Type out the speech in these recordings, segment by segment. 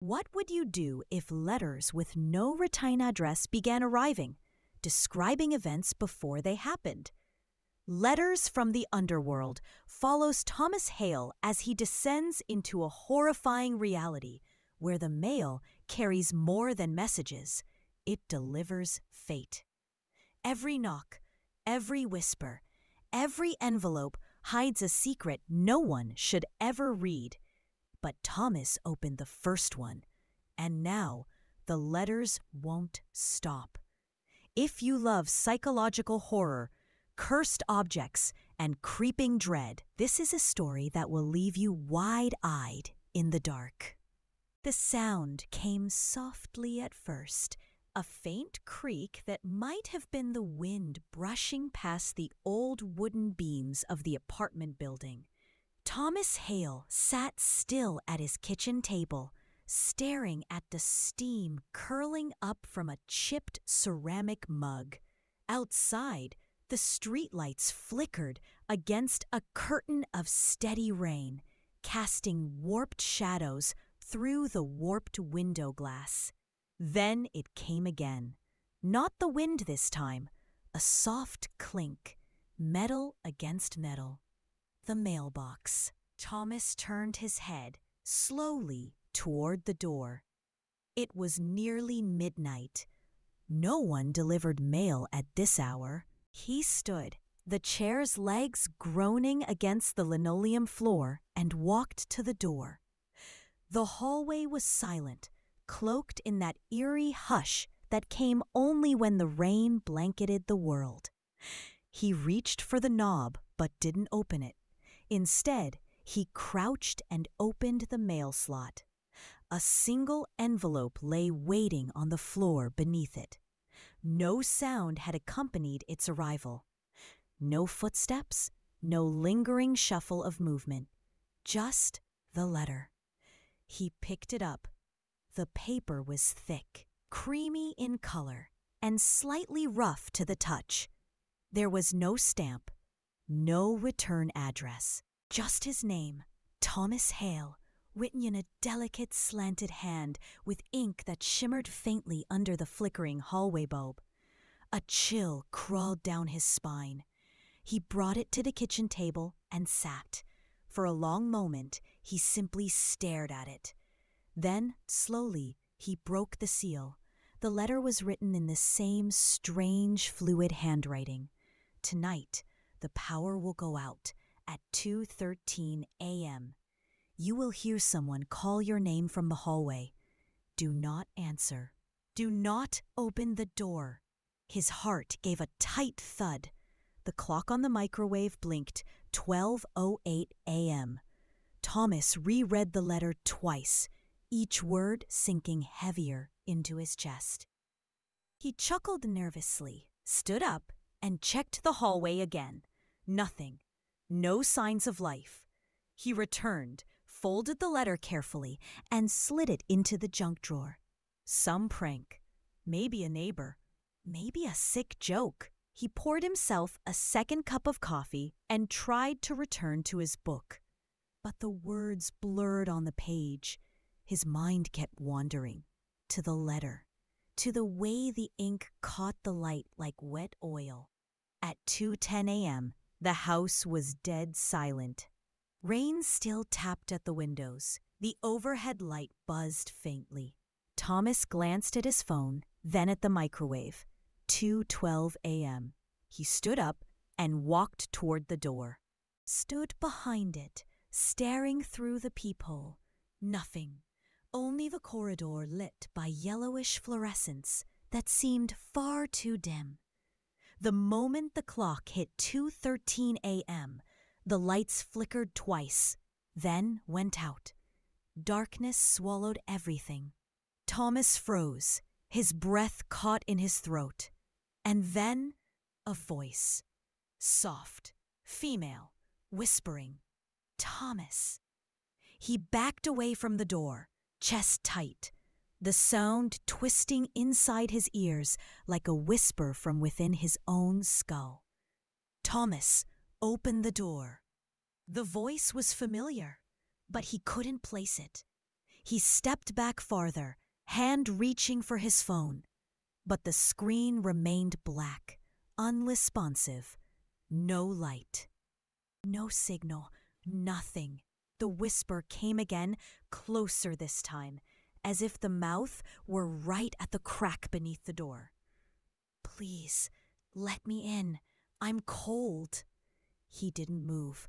What would you do if letters with no return address began arriving, describing events before they happened? Letters from the Underworld follows Thomas Hale as he descends into a horrifying reality where the mail carries more than messages. It delivers fate. Every knock, every whisper, every envelope hides a secret no one should ever read. But Thomas opened the first one, and now the letters won't stop. If you love psychological horror, cursed objects, and creeping dread, this is a story that will leave you wide-eyed in the dark. The sound came softly at first, a faint creak that might have been the wind brushing past the old wooden beams of the apartment building. Thomas Hale sat still at his kitchen table, staring at the steam curling up from a chipped ceramic mug. Outside, the streetlights flickered against a curtain of steady rain, casting warped shadows through the warped window glass. Then it came again. Not the wind this time, a soft clink, metal against metal. The mailbox. Thomas turned his head slowly toward the door. It was nearly midnight. No one delivered mail at this hour. He stood, the chair's legs groaning against the linoleum floor, and walked to the door. The hallway was silent, cloaked in that eerie hush that came only when the rain blanketed the world. He reached for the knob but didn't open it. Instead, he crouched and opened the mail slot. A single envelope lay waiting on the floor beneath it. No sound had accompanied its arrival. No footsteps, no lingering shuffle of movement. Just the letter. He picked it up. The paper was thick, creamy in color, and slightly rough to the touch. There was no stamp, no return address, just his name, Thomas Hale, written in a delicate slanted hand with ink that shimmered faintly under the flickering hallway bulb. A chill crawled down his spine. He brought it to the kitchen table and sat. For a long moment, he simply stared at it. Then, slowly, he broke the seal. The letter was written in the same strange, fluid handwriting. Tonight, the power will go out at 2:13 a.m. You will hear someone call your name from the hallway. Do not answer. Do not open the door. His heart gave a tight thud. The clock on the microwave blinked 12:08 a.m. Thomas reread the letter twice, each word sinking heavier into his chest. He chuckled nervously, stood up, and checked the hallway again. Nothing. No signs of life. He returned, folded the letter carefully, and slid it into the junk drawer. Some prank. Maybe a neighbor. Maybe a sick joke. He poured himself a second cup of coffee and tried to return to his book. But the words blurred on the page. His mind kept wandering. To the letter. To the way the ink caught the light like wet oil. At 2:10 a.m., the house was dead silent. Rain still tapped at the windows. The overhead light buzzed faintly. Thomas glanced at his phone, then at the microwave. 2:12 a.m. He stood up and walked toward the door. Stood behind it, staring through the peephole. Nothing. Only the corridor lit by yellowish fluorescence that seemed far too dim. The moment the clock hit 2:13 a.m., the lights flickered twice, then went out. Darkness swallowed everything. Thomas froze, his breath caught in his throat. And then a voice. Soft, female, whispering. Thomas. He backed away from the door, chest tight, the sound twisting inside his ears like a whisper from within his own skull. Thomas, open the door. The voice was familiar, but he couldn't place it. He stepped back farther, hand reaching for his phone. But the screen remained black, unresponsive. No light. No signal. Nothing. The whisper came again, closer this time, as if the mouth were right at the crack beneath the door. "Please, let me in. I'm cold." He didn't move.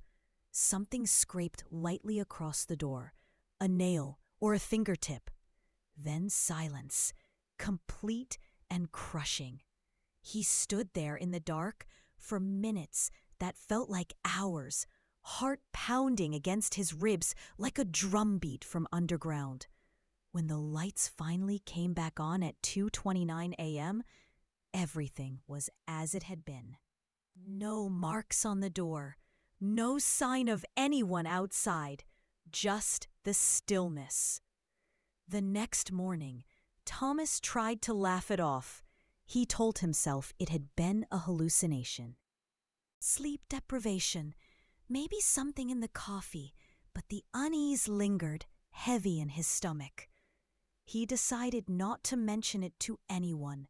Something scraped lightly across the door, a nail or a fingertip. Then silence, complete and crushing. He stood there in the dark for minutes that felt like hours, heart pounding against his ribs like a drumbeat from underground. When the lights finally came back on at 2:29 a.m., everything was as it had been. No marks on the door, no sign of anyone outside, just the stillness. The next morning, Thomas tried to laugh it off. He told himself it had been a hallucination. Sleep deprivation, maybe something in the coffee, but the unease lingered, heavy in his stomach. He decided not to mention it to anyone.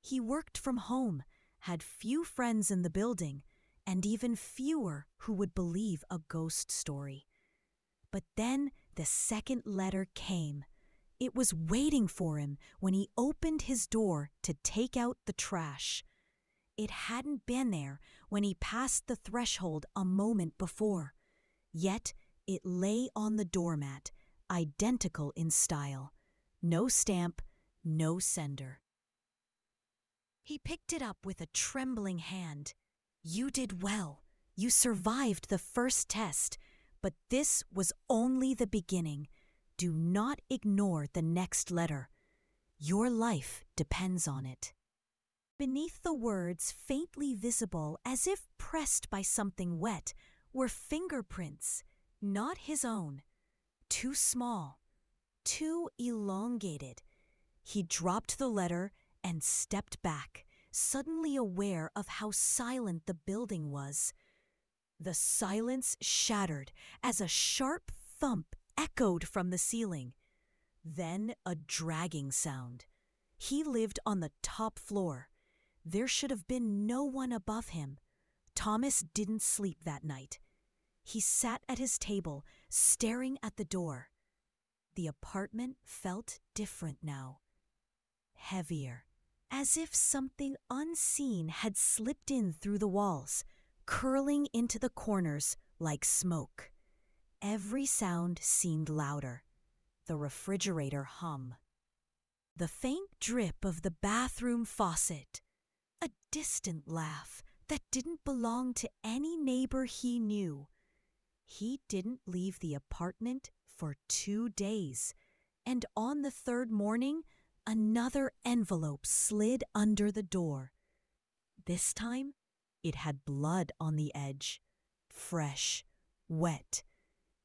He worked from home, had few friends in the building, and even fewer who would believe a ghost story. But then the second letter came. It was waiting for him when he opened his door to take out the trash. It hadn't been there when he passed the threshold a moment before. Yet it lay on the doormat, identical in style. No stamp, no sender. He picked it up with a trembling hand. "You did well. You survived the first test, but this was only the beginning. Do not ignore the next letter. Your life depends on it." Beneath the words, faintly visible as if pressed by something wet, were fingerprints, not his own. Too small, too elongated. He dropped the letter and stepped back, suddenly aware of how silent the building was. The silence shattered as a sharp thump echoed from the ceiling. Then a dragging sound. He lived on the top floor. There should have been no one above him. Thomas didn't sleep that night. He sat at his table, staring at the door. The apartment felt different now. Heavier, as if something unseen had slipped in through the walls, curling into the corners like smoke. Every sound seemed louder. The refrigerator hum. The faint drip of the bathroom faucet. A distant laugh that didn't belong to any neighbor he knew. He didn't leave the apartment for 2 days, and on the third morning, another envelope slid under the door. This time, it had blood on the edge. Fresh, wet.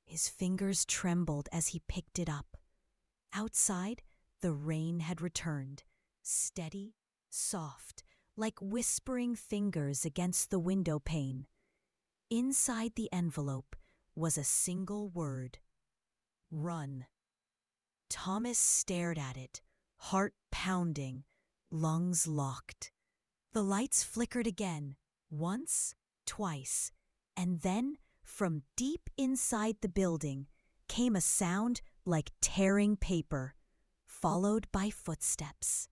His fingers trembled as he picked it up. Outside, the rain had returned, steady, soft, like whispering fingers against the window pane. Inside the envelope was a single word: run. Thomas stared at it, heart pounding, lungs locked. The lights flickered again, once, twice, and then, from deep inside the building, came a sound like tearing paper, followed by footsteps.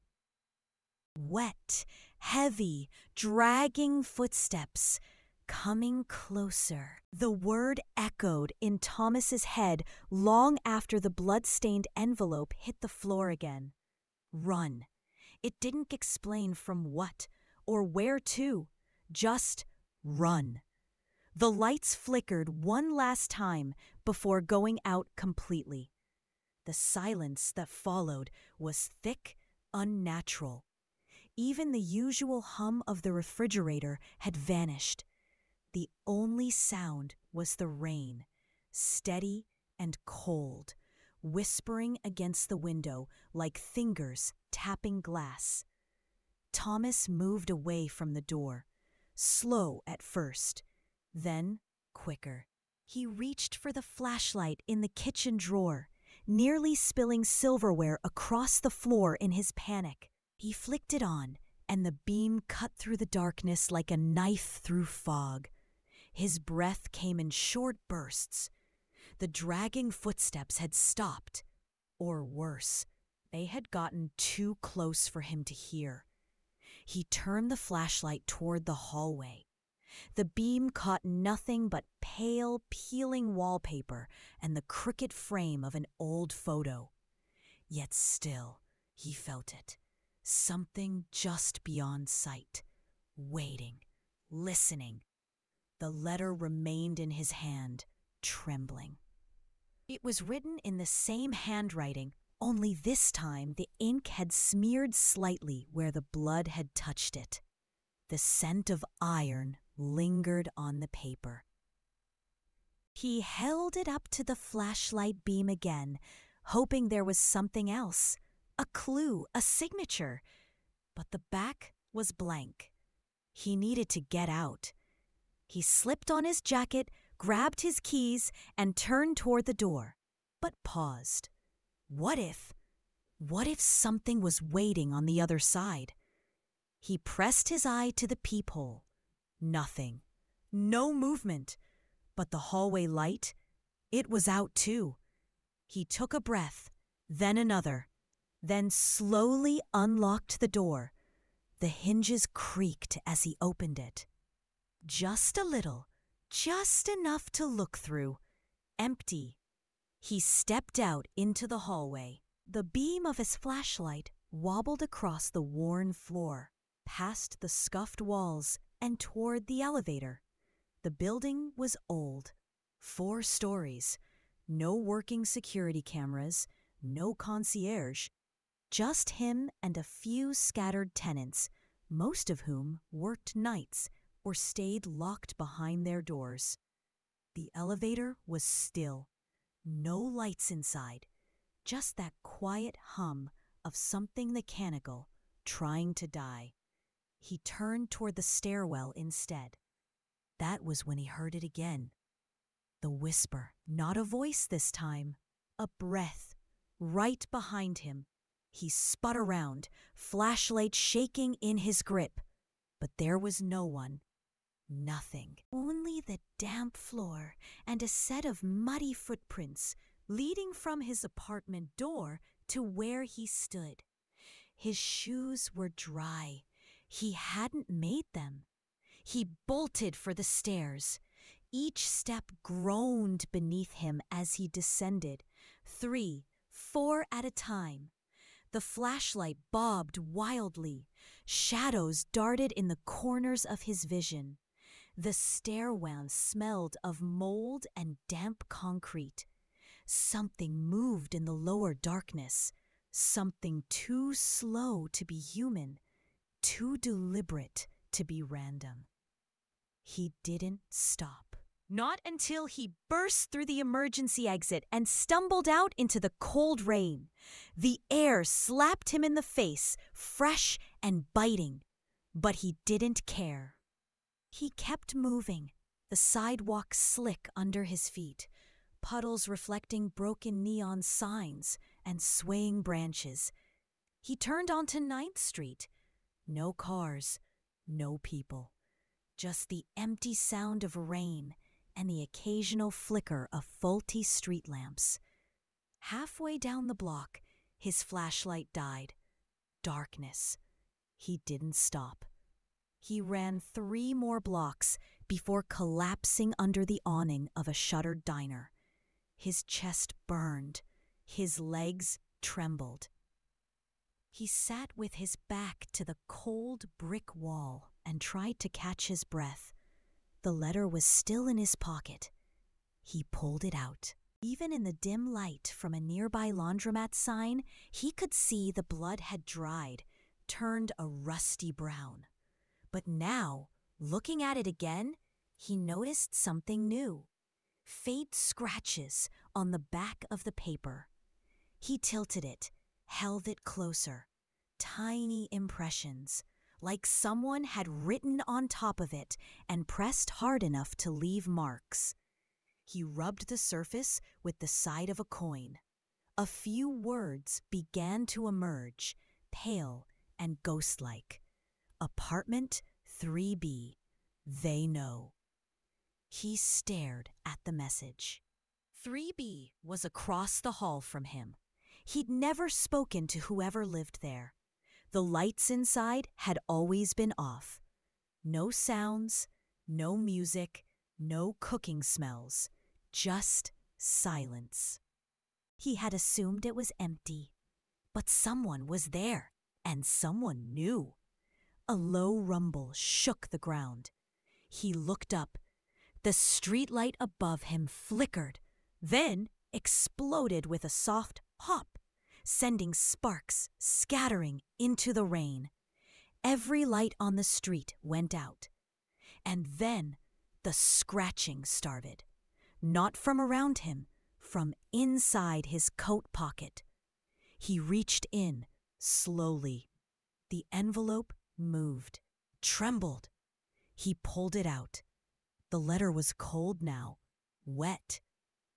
Wet, heavy, dragging footsteps, coming closer. The word echoed in Thomas's head long after the blood-stained envelope hit the floor again. Run. It didn't explain from what or where to, just run. The lights flickered one last time before going out completely. The silence that followed was thick, unnatural. Even the usual hum of the refrigerator had vanished. The only sound was the rain, steady and cold, whispering against the window like fingers tapping glass. Thomas moved away from the door, slow at first, then quicker. He reached for the flashlight in the kitchen drawer, nearly spilling silverware across the floor in his panic. He flicked it on, and the beam cut through the darkness like a knife through fog. His breath came in short bursts. The dragging footsteps had stopped, or worse, they had gotten too close for him to hear. He turned the flashlight toward the hallway. The beam caught nothing but pale, peeling wallpaper and the crooked frame of an old photo. Yet still, he felt it. Something just beyond sight. Waiting, listening. The letter remained in his hand, trembling. It was written in the same handwriting, only this time the ink had smeared slightly where the blood had touched it. The scent of iron lingered on the paper. He held it up to the flashlight beam again, hoping there was something else, a clue, a signature. But the back was blank. He needed to get out. He slipped on his jacket, grabbed his keys, and turned toward the door, but paused. What if something was waiting on the other side? He pressed his eye to the peephole. Nothing. No movement. But the hallway light, it was out too. He took a breath, then another, then slowly unlocked the door. The hinges creaked as he opened it. Just a little, just enough to look through. Empty. He stepped out into the hallway. The beam of his flashlight wobbled across the worn floor, past the scuffed walls, and toward the elevator. The building was old. 4 stories. No working security cameras, no concierge. Just him and a few scattered tenants, most of whom worked nights or stayed locked behind their doors. The elevator was still. No lights inside. Just that quiet hum of something mechanical trying to die. He turned toward the stairwell instead. That was when he heard it again. The whisper, not a voice this time, a breath, right behind him. He spun around, flashlight shaking in his grip. But there was no one. Nothing. Only the damp floor and a set of muddy footprints leading from his apartment door to where he stood. His shoes were dry. He hadn't made them. He bolted for the stairs. Each step groaned beneath him as he descended, 3, 4 at a time. The flashlight bobbed wildly. Shadows darted in the corners of his vision. The stairwell smelled of mold and damp concrete. Something moved in the lower darkness. Something too slow to be human, too deliberate to be random. He didn't stop. Not until he burst through the emergency exit and stumbled out into the cold rain. The air slapped him in the face, fresh and biting. But he didn't care. He kept moving, the sidewalk slick under his feet, puddles reflecting broken neon signs and swaying branches. He turned onto 9th Street. No cars, no people. Just the empty sound of rain and the occasional flicker of faulty street lamps. Halfway down the block, his flashlight died. Darkness. He didn't stop. He ran 3 more blocks before collapsing under the awning of a shuttered diner. His chest burned. His legs trembled. He sat with his back to the cold brick wall and tried to catch his breath. The letter was still in his pocket. He pulled it out. Even in the dim light from a nearby laundromat sign, he could see the blood had dried, turned a rusty brown. But now, looking at it again, he noticed something new. Faint scratches on the back of the paper. He tilted it, held it closer. Tiny impressions, like someone had written on top of it and pressed hard enough to leave marks. He rubbed the surface with the side of a coin. A few words began to emerge, pale and ghost-like. Apartment 3B. They know. He stared at the message. 3B was across the hall from him. He'd never spoken to whoever lived there. The lights inside had always been off. No sounds, no music, no cooking smells, just silence. He had assumed it was empty, but someone was there, and someone knew. A low rumble shook the ground. He looked up. The streetlight above him flickered, then exploded with a soft pop, sending sparks scattering into the rain. Every light on the street went out. And then the scratching started. Not from around him, from inside his coat pocket. He reached in, slowly. The envelope moved, trembled. He pulled it out. The letter was cold now, wet.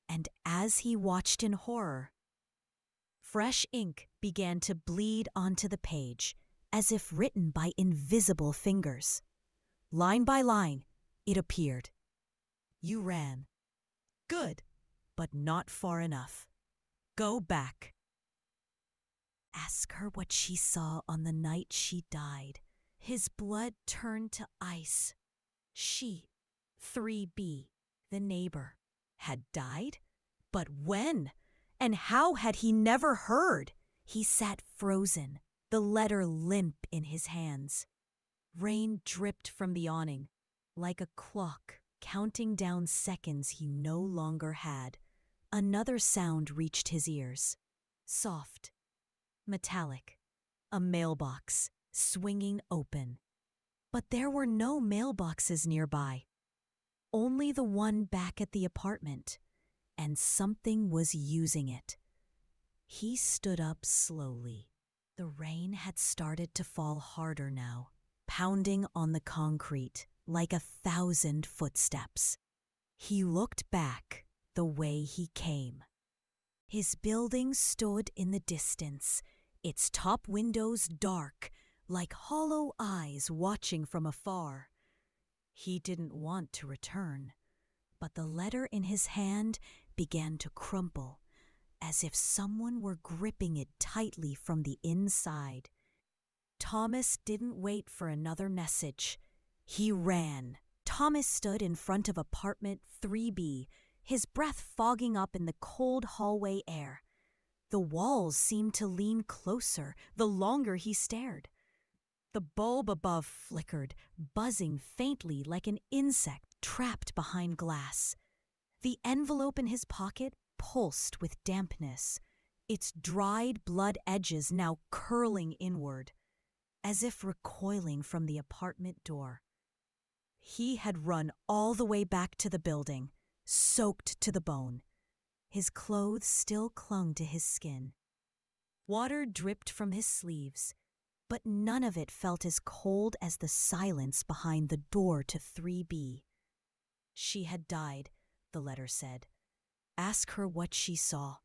And as he watched in horror, fresh ink began to bleed onto the page, as if written by invisible fingers. Line by line, it appeared. You ran. Good, but not far enough. Go back. Ask her what she saw on the night she died. His blood turned to ice. She, 3B, the neighbor, had died? But when? And how had he never heard? He sat frozen, the letter limp in his hands. Rain dripped from the awning, like a clock counting down seconds he no longer had. Another sound reached his ears. Soft, metallic, a mailbox swinging open. But there were no mailboxes nearby. Only the one back at the apartment, and something was using it. He stood up slowly. The rain had started to fall harder now, pounding on the concrete like 1,000 footsteps. He looked back the way he came. His building stood in the distance, its top windows dark, like hollow eyes watching from afar. He didn't want to return, but the letter in his hand began to crumple, as if someone were gripping it tightly from the inside. Thomas didn't wait for another message. He ran. Thomas stood in front of apartment 3B, his breath fogging up in the cold hallway air. The walls seemed to lean closer the longer he stared. The bulb above flickered, buzzing faintly like an insect trapped behind glass. The envelope in his pocket pulsed with dampness, its dried blood edges now curling inward, as if recoiling from the apartment door. He had run all the way back to the building, soaked to the bone. His clothes still clung to his skin. Water dripped from his sleeves, but none of it felt as cold as the silence behind the door to 3B. She had died, the letter said. Ask her what she saw.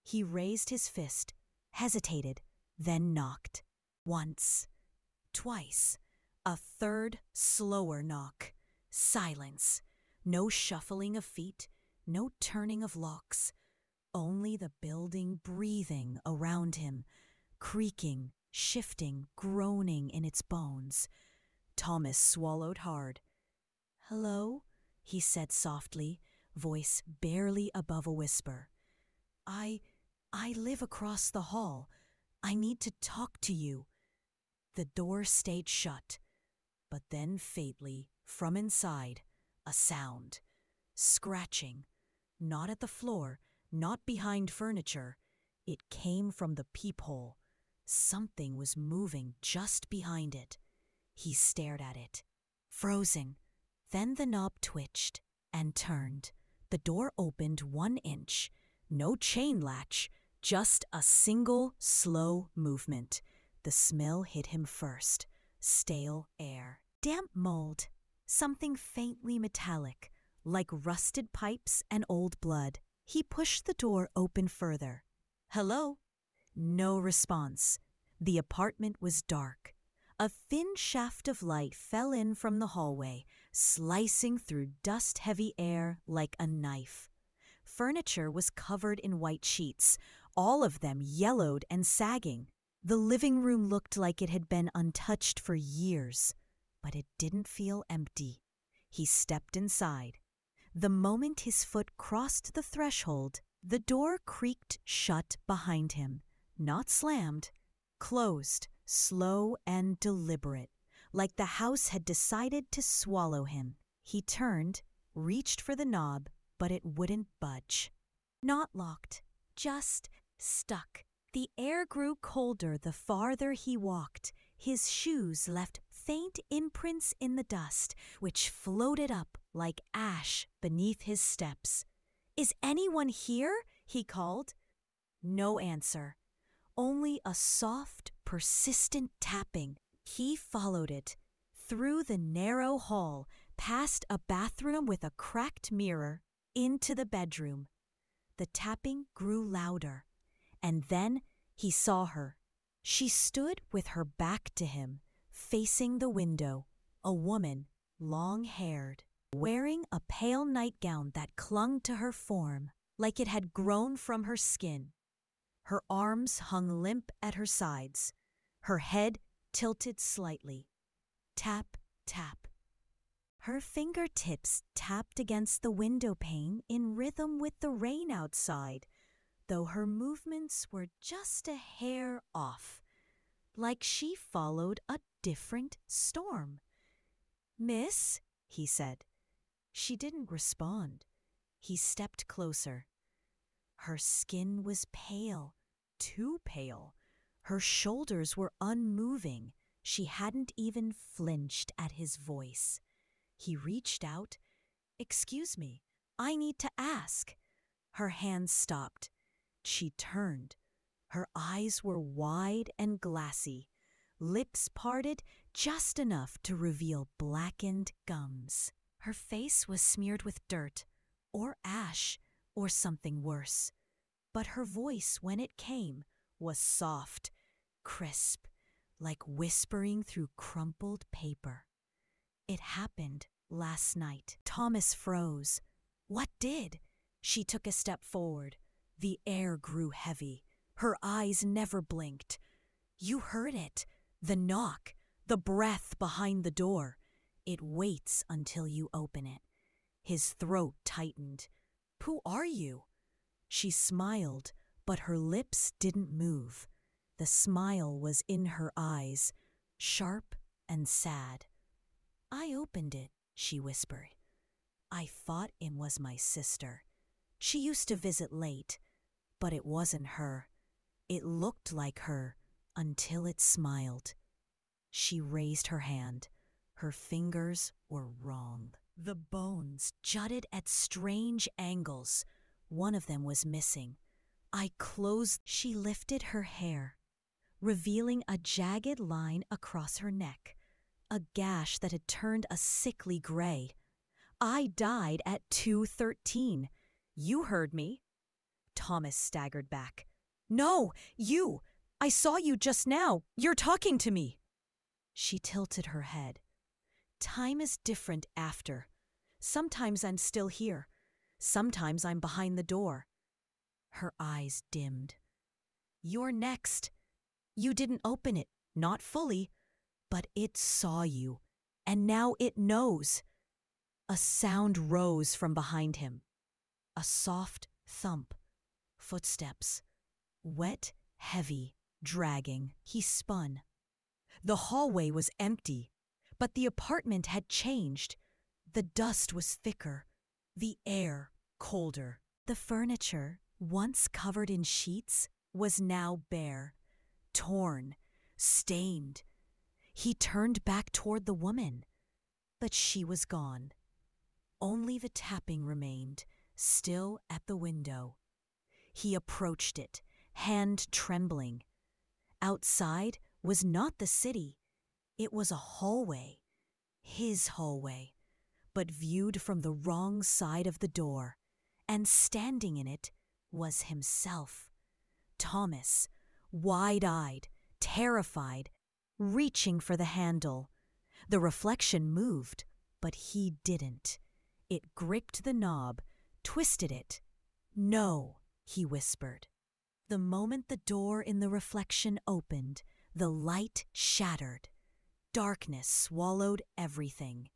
He raised his fist, hesitated, then knocked. Once, twice, a third, slower knock. Silence. No shuffling of feet, no turning of locks. Only the building breathing around him, creaking, shifting, groaning in its bones. Thomas swallowed hard. Hello, he said softly, voice barely above a whisper. I live across the hall. I need to talk to you. The door stayed shut, but then faintly, from inside, a sound. Scratching. Not at the floor, not behind furniture. It came from the peephole. Something was moving just behind it. He stared at it, frozen. Then the knob twitched and turned. The door opened 1 inch. No chain latch, just a single, slow movement. The smell hit him first. Stale air. Damp mold. Something faintly metallic, like rusted pipes and old blood. He pushed the door open further. Hello? No response. The apartment was dark. A thin shaft of light fell in from the hallway, slicing through dust-heavy air like a knife. Furniture was covered in white sheets, all of them yellowed and sagging. The living room looked like it had been untouched for years, but it didn't feel empty. He stepped inside. The moment his foot crossed the threshold, the door creaked shut behind him. Not slammed, closed, slow and deliberate, like the house had decided to swallow him. He turned, reached for the knob, but it wouldn't budge. Not locked, just stuck. The air grew colder the farther he walked. His shoes left faint imprints in the dust, which floated up like ash beneath his steps. "Is anyone here?" he called. No answer. Only a soft, persistent tapping. He followed it, through the narrow hall, past a bathroom with a cracked mirror, into the bedroom. The tapping grew louder, and then he saw her. She stood with her back to him, facing the window, a woman, long-haired, wearing a pale nightgown that clung to her form like it had grown from her skin. Her arms hung limp at her sides, her head tilted slightly. Tap, tap. Her fingertips tapped against the window pane in rhythm with the rain outside, though her movements were just a hair off, like she followed a different storm. "Miss?" he said. She didn't respond. He stepped closer. Her skin was pale, too pale. Her shoulders were unmoving. She hadn't even flinched at his voice. He reached out. "Excuse me, I need to ask." Her hands stopped. She turned. Her eyes were wide and glassy, lips parted just enough to reveal blackened gums. Her face was smeared with dirt, or ash, or something worse. But her voice, when it came, was soft, crisp, like whispering through crumpled paper. "It happened last night." Thomas froze. "What did?" She took a step forward. The air grew heavy. Her eyes never blinked. "You heard it. The knock. The breath behind the door. It waits until you open it." His throat tightened. "Who are you?" She smiled, but her lips didn't move. The smile was in her eyes, sharp and sad. "I opened it," she whispered. "I thought it was my sister. She used to visit late, but it wasn't her. It looked like her until it smiled." She raised her hand. Her fingers were wrong. The bones jutted at strange angles. One of them was missing. "I closed." She lifted her hair, revealing a jagged line across her neck, a gash that had turned a sickly gray. "I died at 2:13. You heard me." Thomas staggered back. "No, you! I saw you just now. You're talking to me." She tilted her head. "Time is different after. Sometimes I'm still here. Sometimes I'm behind the door." Her eyes dimmed. "You're next. You didn't open it, not fully, but it saw you, and now it knows." A sound rose from behind him. A soft thump. Footsteps. Wet, heavy, dragging. He spun. The hallway was empty, but the apartment had changed. The dust was thicker, the air colder. The furniture, once covered in sheets, was now bare, torn, stained. He turned back toward the woman, but she was gone. Only the tapping remained, still at the window. He approached it, hand trembling. Outside was not the city. It was a hallway, his hallway, but viewed from the wrong side of the door, and standing in it was himself. Thomas, wide-eyed, terrified, reaching for the handle. The reflection moved, but he didn't. It gripped the knob, twisted it. "No," he whispered. The moment the door in the reflection opened, the light shattered. Darkness swallowed everything.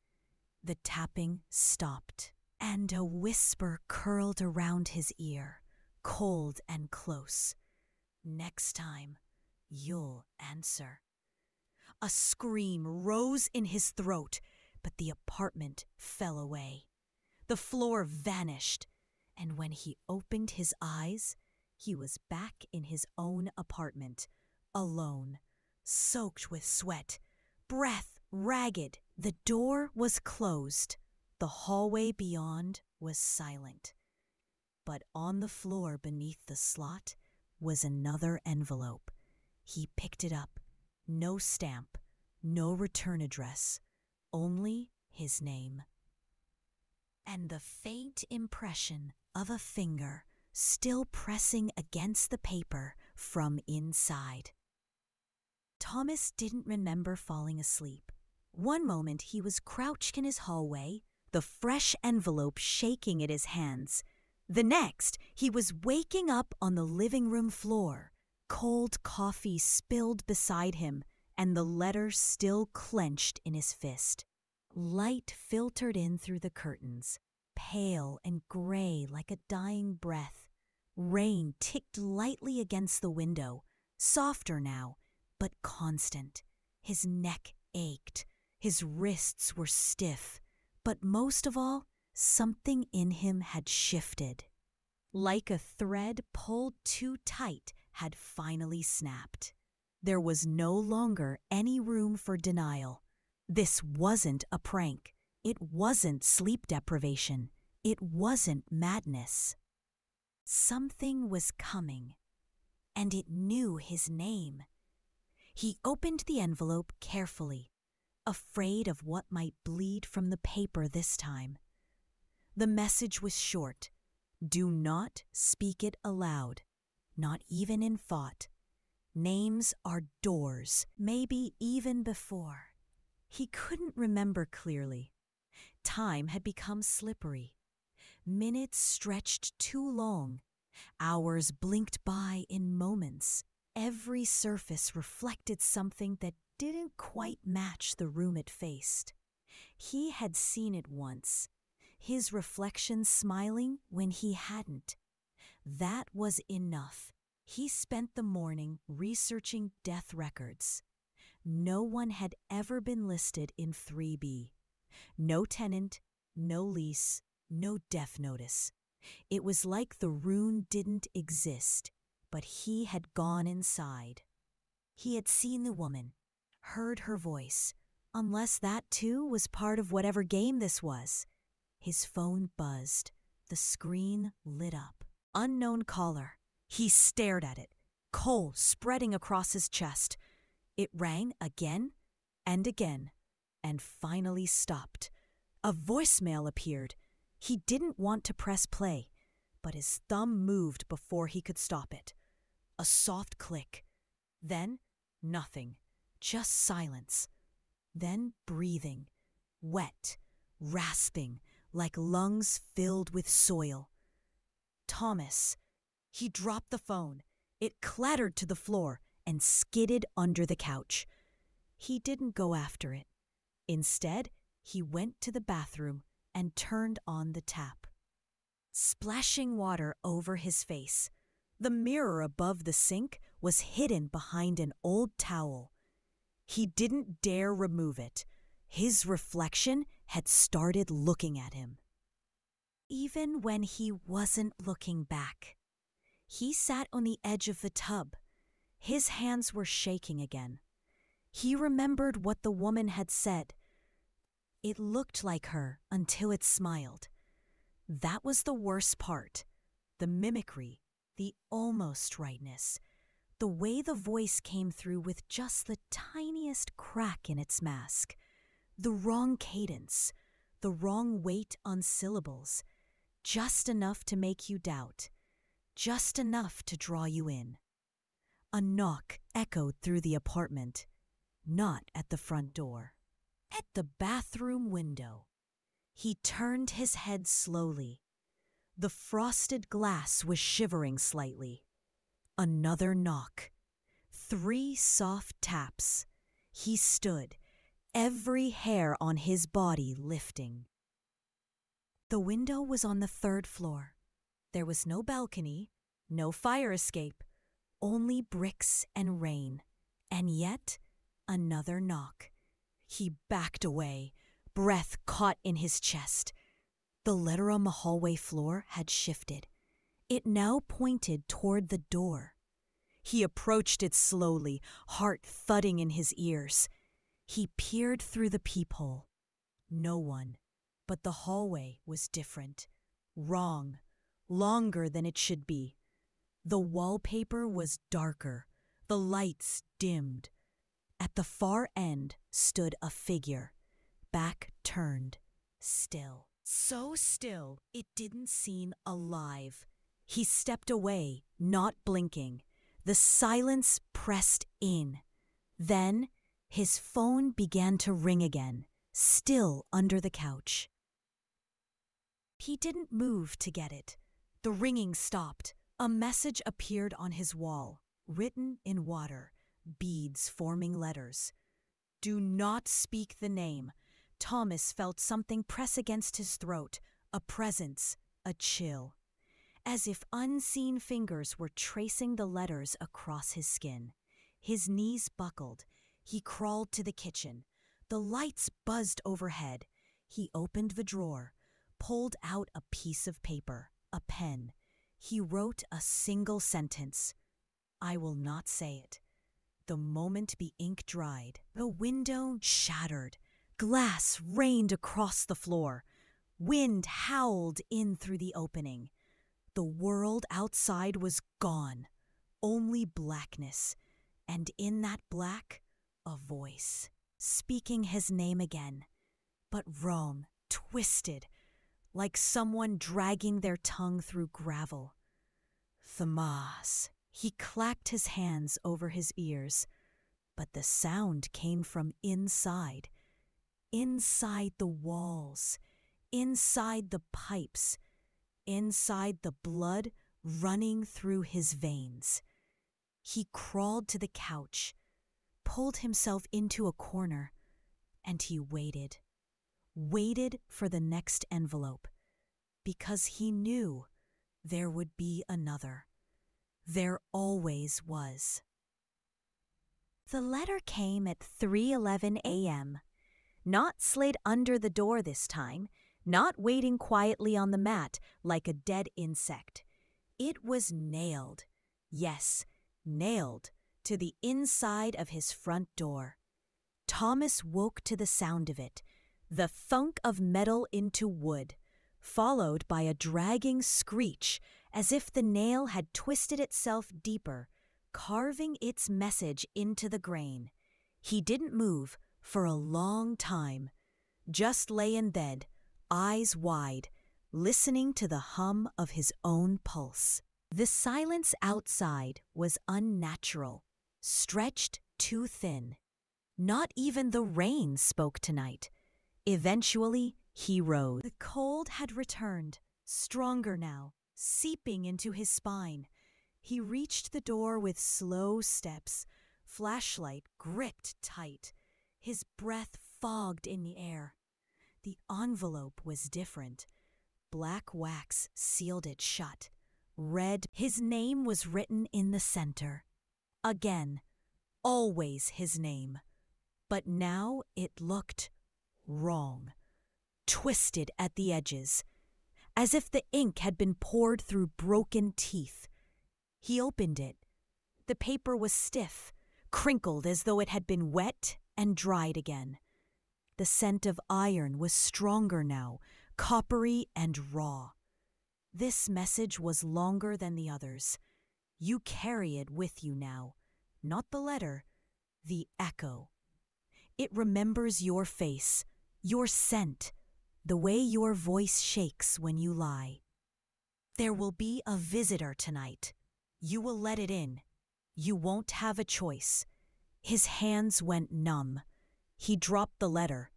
The tapping stopped, and a whisper curled around his ear, cold and close. "Next time, you'll answer." A scream rose in his throat, but the apartment fell away. The floor vanished, and when he opened his eyes, he was back in his own apartment, alone, soaked with sweat, breath ragged. The door was closed. The hallway beyond was silent. But on the floor beneath the slot was another envelope. He picked it up. No stamp, no return address, only his name. And the faint impression of a finger still pressing against the paper from inside. Thomas didn't remember falling asleep. One moment he was crouched in his hallway, the fresh envelope shaking in his hands. The next, he was waking up on the living room floor, cold coffee spilled beside him, and the letter still clenched in his fist. Light filtered in through the curtains, pale and gray like a dying breath. Rain ticked lightly against the window, softer now, but constant. His neck ached. His wrists were stiff. But most of all, something in him had shifted. Like a thread pulled too tight had finally snapped. There was no longer any room for denial. This wasn't a prank. It wasn't sleep deprivation. It wasn't madness. Something was coming, and it knew his name. He opened the envelope carefully, afraid of what might bleed from the paper this time. The message was short. Do not speak it aloud, not even in thought. Names are doors, maybe even before. He couldn't remember clearly. Time had become slippery. Minutes stretched too long. Hours blinked by in moments. Every surface reflected something that didn't quite match the room it faced. He had seen it once, his reflection smiling when he hadn't. That was enough. He spent the morning researching death records. No one had ever been listed in 3B. No tenant, no lease, no death notice. It was like the rune didn't exist, but he had gone inside. He had seen the woman, heard her voice, unless that too was part of whatever game this was. His phone buzzed. The screen lit up. Unknown caller. He stared at it, coal spreading across his chest. It rang again and again, and finally stopped. A voicemail appeared. He didn't want to press play, but his thumb moved before he could stop it. A soft click. Then nothing, just silence. Then breathing, wet, rasping, like lungs filled with soil. Thomas. He dropped the phone. It clattered to the floor and skidded under the couch. He didn't go after it. Instead, he went to the bathroom and turned on the tap. Splashing water over his face. The mirror above the sink was hidden behind an old towel. He didn't dare remove it. His reflection had started looking at him. Even when he wasn't looking back. He sat on the edge of the tub. His hands were shaking again. He remembered what the woman had said. It looked like her until it smiled. That was the worst part. The mimicry, the almost rightness, the way the voice came through with just the tiniest crack in its mask, the wrong cadence, the wrong weight on syllables, just enough to make you doubt, just enough to draw you in. A knock echoed through the apartment, not at the front door, at the bathroom window. He turned his head slowly. The frosted glass was shivering slightly. Another knock. 3 soft taps. He stood, every hair on his body lifting. The window was on the 3rd floor. There was no balcony, no fire escape, only bricks and rain. And yet, another knock. He backed away, breath caught in his chest. The letter on the hallway floor had shifted. It now pointed toward the door. He approached it slowly, heart thudding in his ears. He peered through the peephole. No one, but the hallway was different. Wrong, longer than it should be. The wallpaper was darker, the lights dimmed. At the far end stood a figure, back turned, still. So still it didn't seem alive. He stepped away, not blinking. The silence pressed in. Then his phone began to ring again, still under the couch. He didn't move to get it. The ringing stopped. A message appeared on his wall, written in water, beads forming letters. Do not speak the name. Thomas felt something press against his throat, a presence, a chill. As if unseen fingers were tracing the letters across his skin. His knees buckled. He crawled to the kitchen. The lights buzzed overhead. He opened the drawer, pulled out a piece of paper, a pen. He wrote a single sentence. I will not say it. The moment the ink dried, the window shattered. Glass rained across the floor. Wind howled in through the opening. The world outside was gone. Only blackness. And in that black, a voice, speaking his name again. But wrong, twisted, like someone dragging their tongue through gravel. Thomas. He clacked his hands over his ears. But the sound came from inside. Inside the walls. Inside the pipes. Inside the blood running through his veins. He crawled to the couch, pulled himself into a corner, and he waited. Waited for the next envelope, because he knew there would be another. There always was. The letter came at 3:11 a.m., not slid under the door this time, not waiting quietly on the mat like a dead insect. It was nailed, yes, nailed to the inside of his front door. Thomas woke to the sound of it, the thunk of metal into wood, followed by a dragging screech as if the nail had twisted itself deeper, carving its message into the grain. He didn't move for a long time, just lay in bed, eyes wide, listening to the hum of his own pulse. The silence outside was unnatural, stretched too thin. Not even the rain spoke tonight. Eventually, he rose. The cold had returned, stronger now, seeping into his spine. He reached the door with slow steps, flashlight gripped tight, his breath fogged in the air. The envelope was different. Black wax sealed it shut. Red, his name was written in the center. Again, always his name. But now it looked wrong, twisted at the edges, as if the ink had been poured through broken teeth. He opened it. The paper was stiff, crinkled as though it had been wet and dried again. The scent of iron was stronger now, coppery and raw. This message was longer than the others. You carry it with you now, not the letter, the echo. It remembers your face, your scent, the way your voice shakes when you lie. There will be a visitor tonight. You will let it in. You won't have a choice." His hands went numb. He dropped the letter.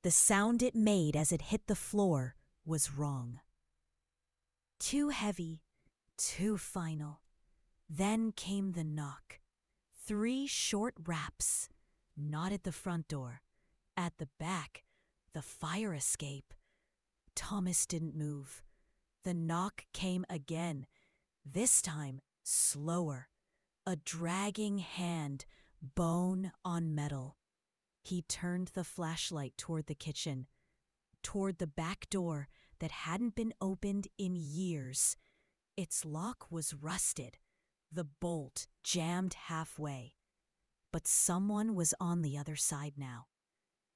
The sound it made as it hit the floor was wrong. Too heavy, too final. Then came the knock. 3 short raps. Not at the front door. At the back, the fire escape. Thomas didn't move. The knock came again, this time slower. A dragging hand, bone on metal. He turned the flashlight toward the kitchen, toward the back door that hadn't been opened in years. Its lock was rusted, the bolt jammed halfway. But someone was on the other side now.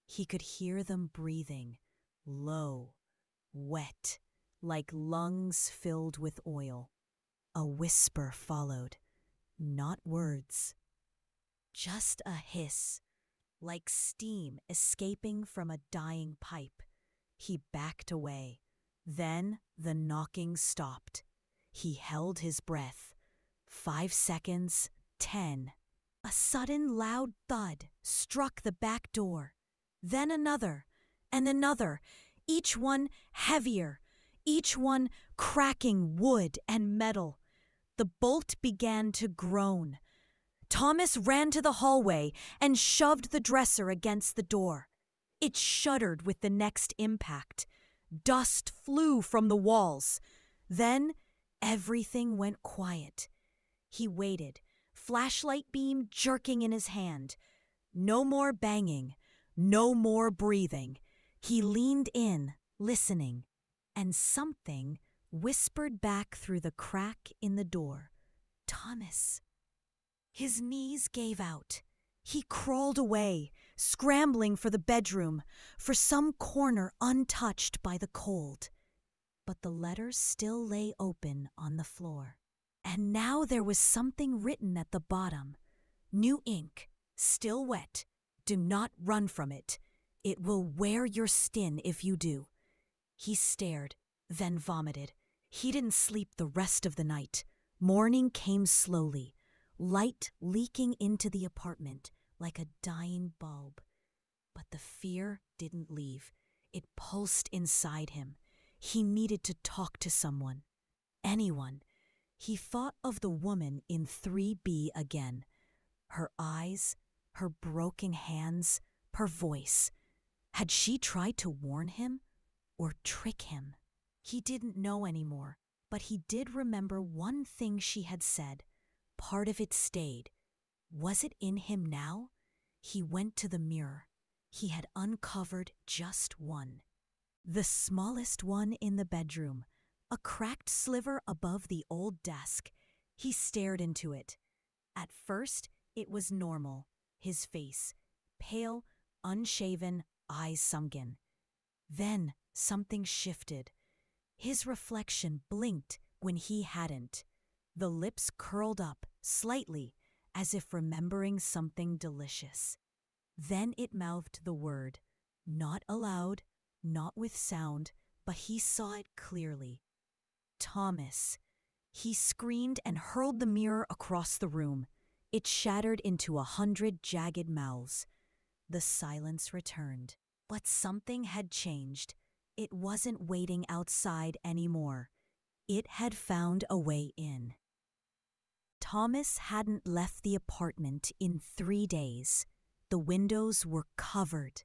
He could hear them breathing, low, wet, like lungs filled with oil. A whisper followed, not words, just a hiss, like steam escaping from a dying pipe. He backed away. Then the knocking stopped. He held his breath. 5 seconds, 10. A sudden loud thud struck the back door. Then another, and another, each one heavier, each one cracking wood and metal. The bolt began to groan. Thomas ran to the hallway and shoved the dresser against the door. It shuddered with the next impact. Dust flew from the walls. Then everything went quiet. He waited, flashlight beam jerking in his hand. No more banging, no more breathing. He leaned in, listening, and something whispered back through the crack in the door. "Thomas." His knees gave out. He crawled away, scrambling for the bedroom, for some corner untouched by the cold. But the letters still lay open on the floor. And now there was something written at the bottom. New ink, still wet. Do not run from it. It will wear your skin if you do. He stared, then vomited. He didn't sleep the rest of the night. Morning came slowly, light leaking into the apartment like a dying bulb. But the fear didn't leave. It pulsed inside him. He needed to talk to someone. Anyone. He thought of the woman in 3B again. Her eyes, her broken hands, her voice. Had she tried to warn him or trick him? He didn't know anymore, but he did remember one thing she had said. Part of it stayed. Was it in him now? He went to the mirror. He had uncovered just one. The smallest one in the bedroom, a cracked sliver above the old desk. He stared into it. At first, it was normal, his face, pale, unshaven, eyes sunken. Then something shifted. His reflection blinked when he hadn't. The lips curled up, slightly, as if remembering something delicious. Then it mouthed the word, not aloud, not with sound, but he saw it clearly. Thomas. He screamed and hurled the mirror across the room. It shattered into 100 jagged mouths. The silence returned. But something had changed. It wasn't waiting outside anymore. It had found a way in. Thomas hadn't left the apartment in 3 days. The windows were covered.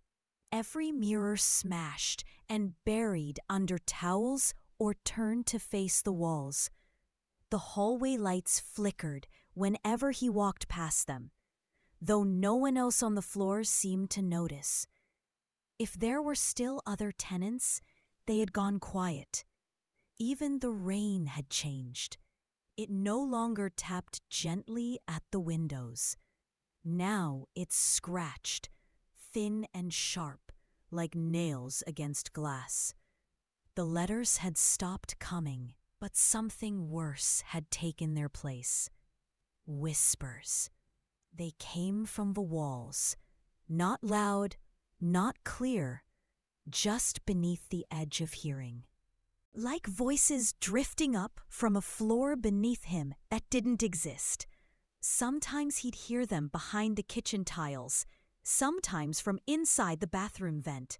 Every mirror smashed and buried under towels or turned to face the walls. The hallway lights flickered whenever he walked past them, though no one else on the floor seemed to notice. If there were still other tenants, they had gone quiet. Even the rain had changed. It no longer tapped gently at the windows. Now it scratched, thin and sharp, like nails against glass. The letters had stopped coming, but something worse had taken their place. Whispers. They came from the walls, not loud, not clear, just beneath the edge of hearing. Like voices drifting up from a floor beneath him that didn't exist. Sometimes he'd hear them behind the kitchen tiles, sometimes from inside the bathroom vent.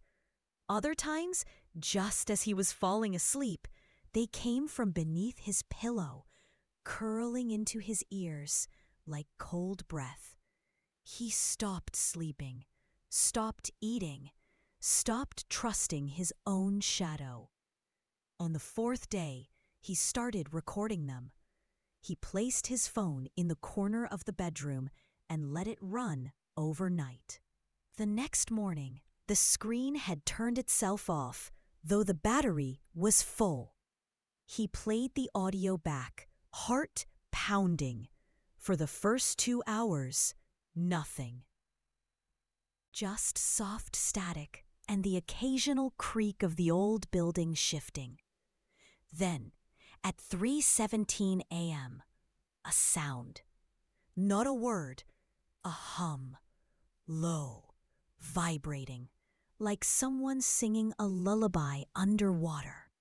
Other times, just as he was falling asleep, they came from beneath his pillow, curling into his ears like cold breath. He stopped sleeping, stopped eating, stopped trusting his own shadow. On the fourth day, he started recording them. He placed his phone in the corner of the bedroom and let it run overnight. The next morning, the screen had turned itself off, though the battery was full. He played the audio back, heart pounding. For the first 2 hours, nothing. Just soft static and the occasional creak of the old building shifting. Then, at 3:17 a.m., a sound. Not a word, a hum, low, vibrating, like someone singing a lullaby underwater.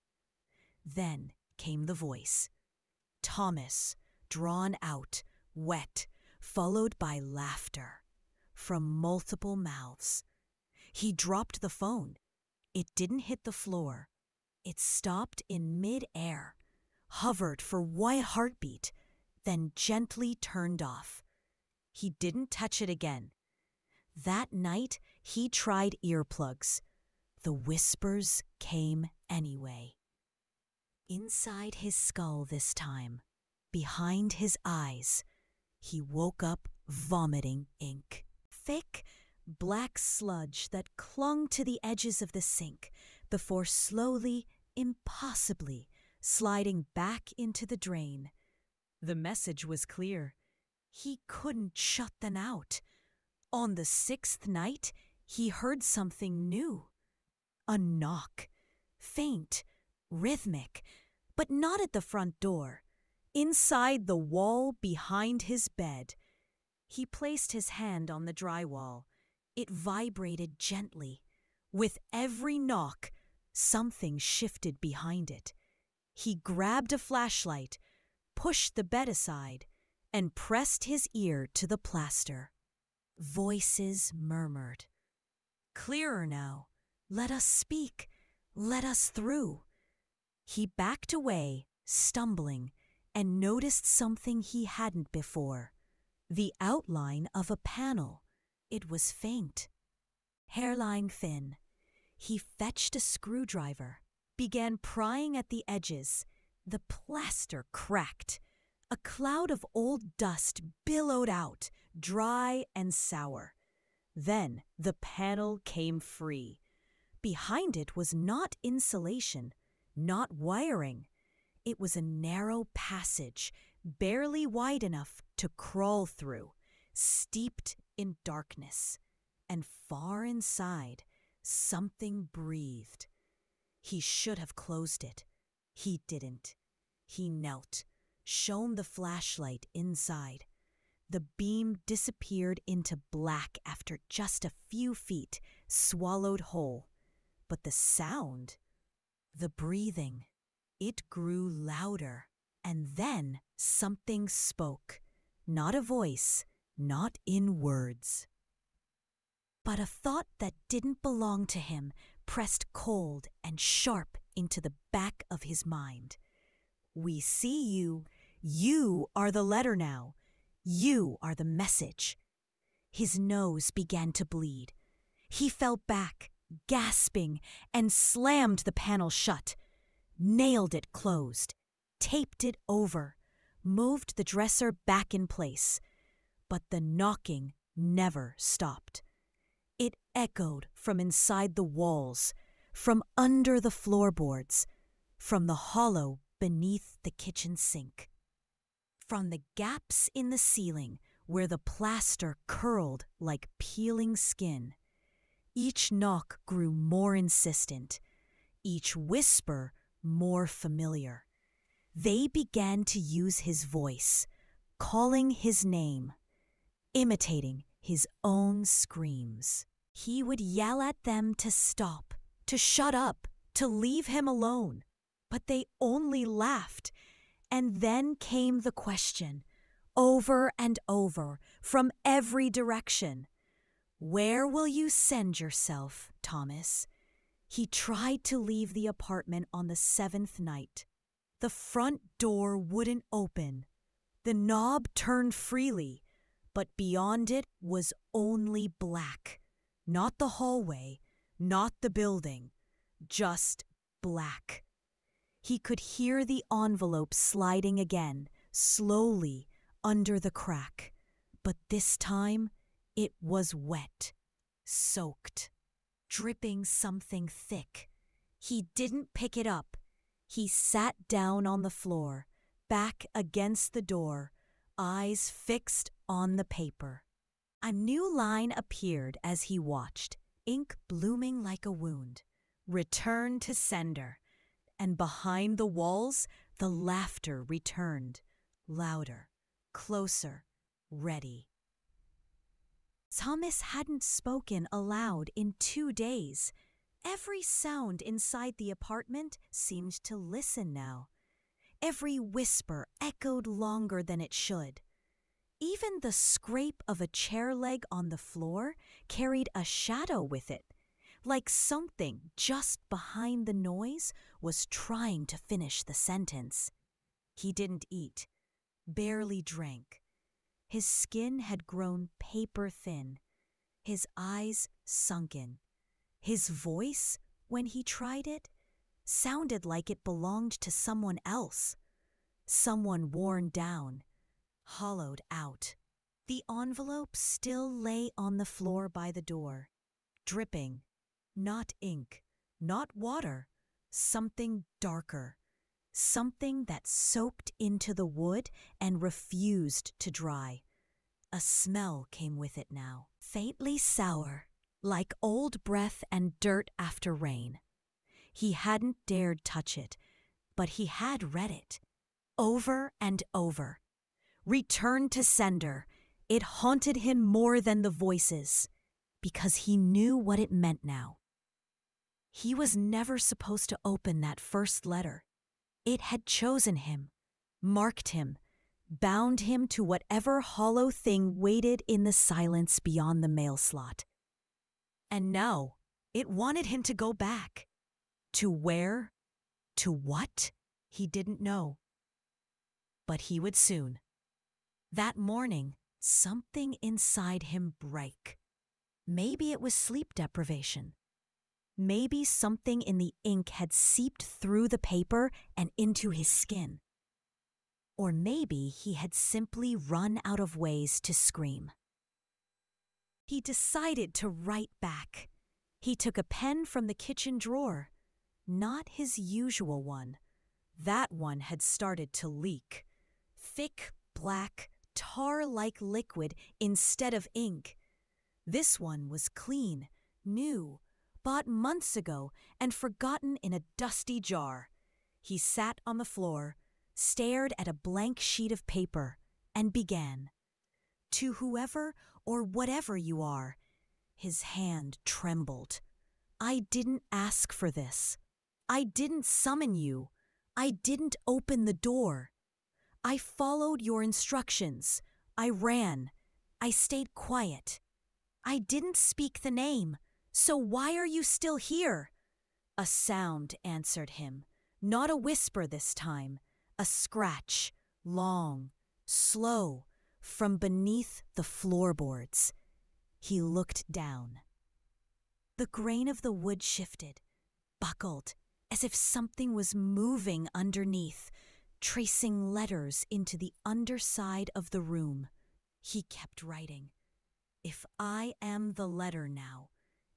Then came the voice. Thomas, drawn out, wet, followed by laughter from multiple mouths. He dropped the phone. It didn't hit the floor. It stopped in mid-air, hovered for 1 heartbeat, then gently turned off. He didn't touch it again. That night, he tried earplugs. The whispers came anyway. Inside his skull this time, behind his eyes, he woke up vomiting ink. Thick, black sludge that clung to the edges of the sink before slowly, impossibly, sliding back into the drain. The message was clear. He couldn't shut them out. On the 6th night, he heard something new. A knock. Faint, rhythmic, but not at the front door. Inside the wall behind his bed. He placed his hand on the drywall. It vibrated gently. With every knock, something shifted behind it. He grabbed a flashlight, pushed the bed aside, and pressed his ear to the plaster. Voices murmured. Clearer now. Let us speak. Let us through. He backed away, stumbling, and noticed something he hadn't before. The outline of a panel. It was faint. Hairline thin. He fetched a screwdriver, began prying at the edges. The plaster cracked. A cloud of old dust billowed out, dry and sour. Then the panel came free. Behind it was not insulation, not wiring. It was a narrow passage, barely wide enough to crawl through, steeped in darkness. And far inside, something breathed. He should have closed it. He didn't. He knelt, shone the flashlight inside. The beam disappeared into black after just a few feet, swallowed whole. But the sound, the breathing, it grew louder. And then something spoke. Not a voice, not in words. But a thought that didn't belong to him pressed cold and sharp into the back of his mind. We see you. You are the letter now. You are the message. His nose began to bleed. He fell back, gasping, and slammed the panel shut. Nailed it closed. Taped it over. Moved the dresser back in place. But the knocking never stopped. It echoed from inside the walls, from under the floorboards, from the hollow beneath the kitchen sink, from the gaps in the ceiling where the plaster curled like peeling skin. Each knock grew more insistent, each whisper more familiar. They began to use his voice, calling his name, imitating his own screams. He would yell at them to stop, to shut up, to leave him alone. But they only laughed. And then came the question, over and over from every direction. "Where will you send yourself, Thomas?" He tried to leave the apartment on the 7th night. The front door wouldn't open. The knob turned freely, but beyond it was only black. Not the hallway, not the building, just black. He could hear the envelope sliding again, slowly, under the crack. But this time, it was wet, soaked, dripping something thick. He didn't pick it up. He sat down on the floor, back against the door, eyes fixed on the paper. A new line appeared as he watched, ink blooming like a wound. "Return to sender." And behind the walls, the laughter returned, louder, closer, ready. Thomas hadn't spoken aloud in 2 days. Every sound inside the apartment seemed to listen now. Every whisper echoed longer than it should. Even the scrape of a chair leg on the floor carried a shadow with it, like something just behind the noise was trying to finish the sentence. He didn't eat, barely drank. His skin had grown paper thin, his eyes sunken. His voice, when he tried it, sounded like it belonged to someone else, someone worn down, hollowed out. The envelope still lay on the floor by the door, dripping. Not ink, not water, something darker, something that soaked into the wood and refused to dry. A smell came with it now, faintly sour, like old breath and dirt after rain. He hadn't dared touch it, but he had read it, over and over. Return to sender. It haunted him more than the voices, because he knew what it meant now. He was never supposed to open that first letter. It had chosen him, marked him, bound him to whatever hollow thing waited in the silence beyond the mail slot. And now it wanted him to go back. To where? To what? He didn't know. But he would soon. That morning, something inside him broke. Maybe it was sleep deprivation. Maybe something in the ink had seeped through the paper and into his skin. Or maybe he had simply run out of ways to scream. He decided to write back. He took a pen from the kitchen drawer. Not his usual one. That one had started to leak. Thick, black, tar-like liquid instead of ink. This one was clean, new, bought months ago and forgotten in a dusty jar. He sat on the floor, stared at a blank sheet of paper, and began. "To whoever or whatever you are." His hand trembled. "I didn't ask for this. I didn't summon you. I didn't open the door. I followed your instructions. I ran. I stayed quiet. I didn't speak the name. So why are you still here?" A sound answered him, not a whisper this time, a scratch, long, slow, from beneath the floorboards. He looked down. The grain of the wood shifted, buckled, as if something was moving underneath, tracing letters into the underside of the room. He kept writing. "If I am the letter now,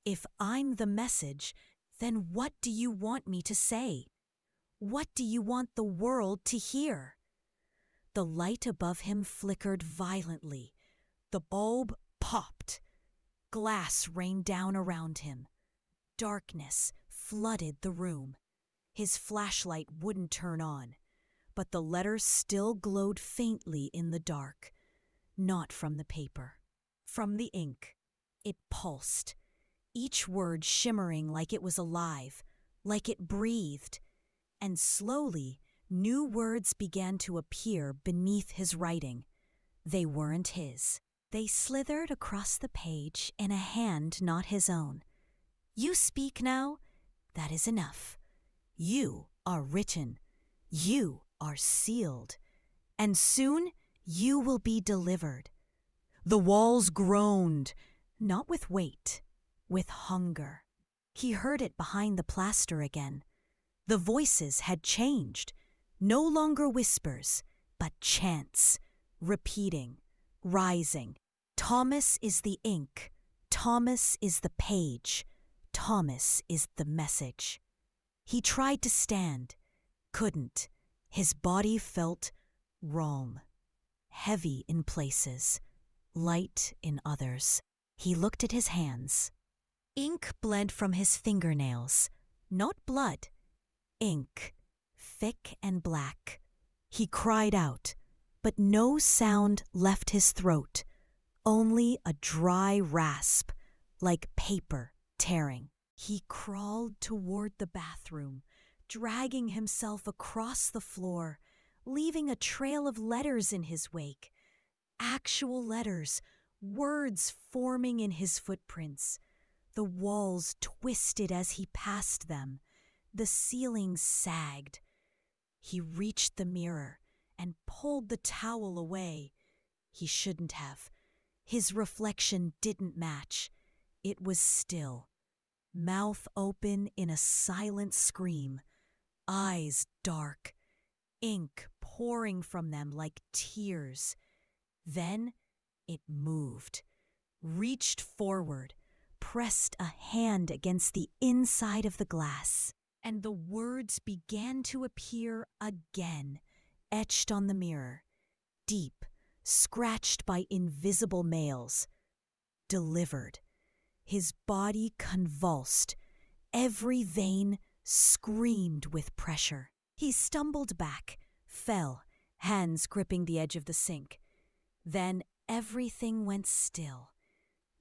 if I'm the message, then what do you want me to say? What do you want the world to hear?" The light above him flickered violently. The bulb popped. Glass rained down around him. Darkness flooded the room. His flashlight wouldn't turn on, but the letters still glowed faintly in the dark. Not from the paper. From the ink. It pulsed. Each word shimmering like it was alive, like it breathed. And slowly, new words began to appear beneath his writing. They weren't his. They slithered across the page in a hand not his own. You speak now? That is enough. You are written. You are sealed. And soon you will be delivered. The walls groaned, not with weight, with hunger. He heard it behind the plaster again. The voices had changed, no longer whispers, but chants, repeating, rising. Thomas is the ink. Thomas is the page. Thomas is the message. He tried to stand, couldn't. His body felt wrong, heavy in places, light in others. He looked at his hands. Ink bled from his fingernails, not blood. Ink, thick and black. He cried out, but no sound left his throat, only a dry rasp, like paper tearing. He crawled toward the bathroom, dragging himself across the floor, leaving a trail of letters in his wake. Actual letters, words forming in his footprints. The walls twisted as he passed them. The ceiling sagged. He reached the mirror and pulled the towel away. He shouldn't have. His reflection didn't match. It was still. Mouth open in a silent scream. Eyes dark. Ink pouring from them like tears. Then it moved, reached forward, pressed a hand against the inside of the glass, and the words began to appear again, etched on the mirror, deep, scratched by invisible nails. Delivered. His body convulsed. Every vein screamed with pressure. He stumbled back, fell, hands gripping the edge of the sink. Then everything went still.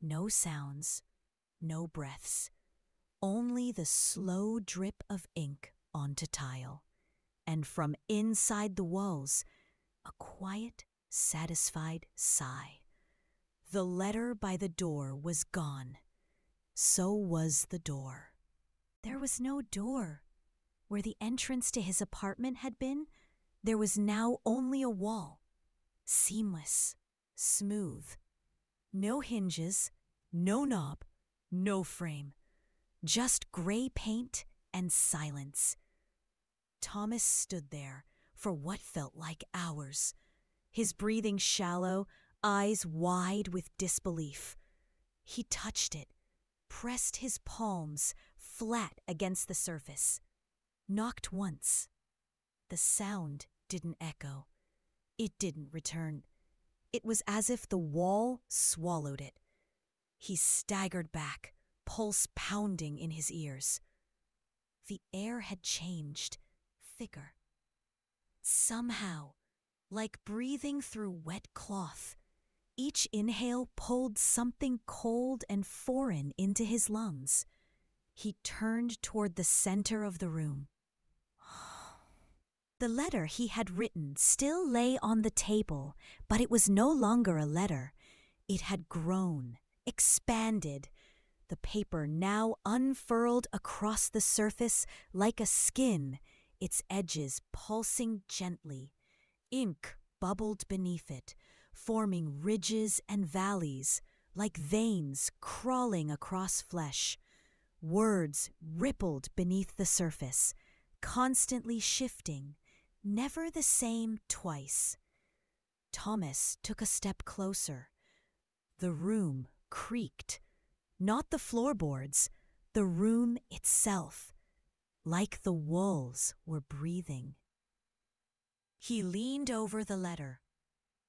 No sounds, no breaths. Only the slow drip of ink onto tile. And from inside the walls, a quiet, satisfied sigh. The letter by the door was gone. So was the door. There was no door. Where the entrance to his apartment had been, there was now only a wall. Seamless, smooth. No hinges, no knob, no frame. Just gray paint and silence. Thomas stood there for what felt like hours. His breathing shallow, eyes wide with disbelief. He touched it, pressed his palms flat against the surface. Knocked once. The sound didn't echo. It didn't return. It was as if the wall swallowed it. He staggered back, pulse pounding in his ears. The air had changed, thicker. Somehow, like breathing through wet cloth, each inhale pulled something cold and foreign into his lungs. He turned toward the center of the room. The letter he had written still lay on the table, but it was no longer a letter. It had grown, expanded. The paper now unfurled across the surface like a skin, its edges pulsing gently. Ink bubbled beneath it, forming ridges and valleys, like veins crawling across flesh. Words rippled beneath the surface, constantly shifting, never the same twice. Thomas took a step closer. The room creaked. Not the floorboards, the room itself, like the walls were breathing. He leaned over the letter.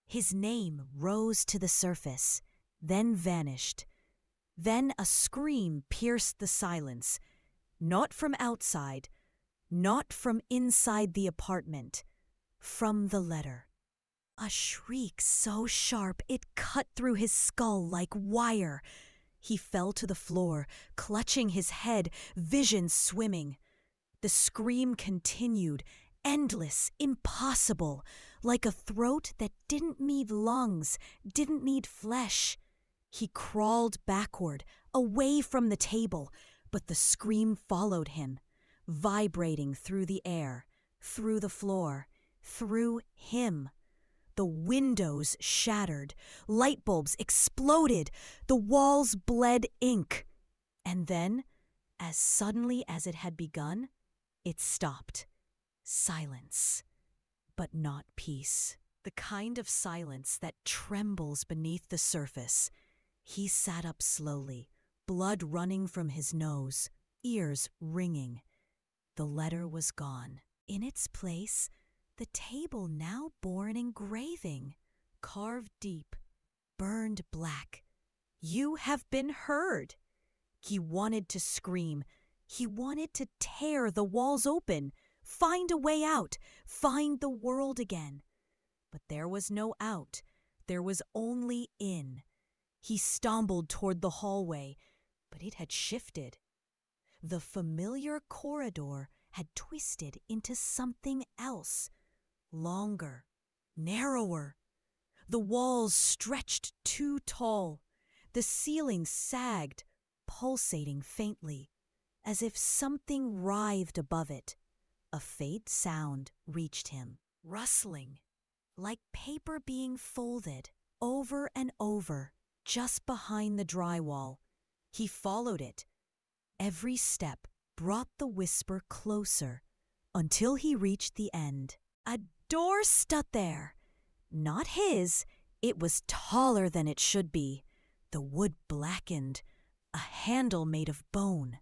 His name rose to the surface, then vanished. Then a scream pierced the silence, not from outside, not from inside the apartment, from the letter. A shriek so sharp it cut through his skull like wire. He fell to the floor, clutching his head, vision swimming. The scream continued, endless, impossible, like a throat that didn't need lungs, didn't need flesh. He crawled backward, away from the table, but the scream followed him, vibrating through the air, through the floor, through him. The windows shattered, light bulbs exploded, the walls bled ink. And then, as suddenly as it had begun, it stopped. Silence, but not peace. The kind of silence that trembles beneath the surface. He sat up slowly, blood running from his nose, ears ringing. The letter was gone. In its place, the table now bore an engraving, carved deep, burned black. "You have been heard." He wanted to scream. He wanted to tear the walls open, find a way out, find the world again. But there was no out. There was only in. He stumbled toward the hallway, but it had shifted. The familiar corridor had twisted into something else, longer, narrower. The walls stretched too tall. The ceiling sagged, pulsating faintly, as if something writhed above it. A faint sound reached him, rustling, like paper being folded over and over, just behind the drywall. He followed it. Every step brought the whisper closer, until he reached the end. A door stood there. Not his. It was taller than it should be. The wood blackened. A handle made of bone.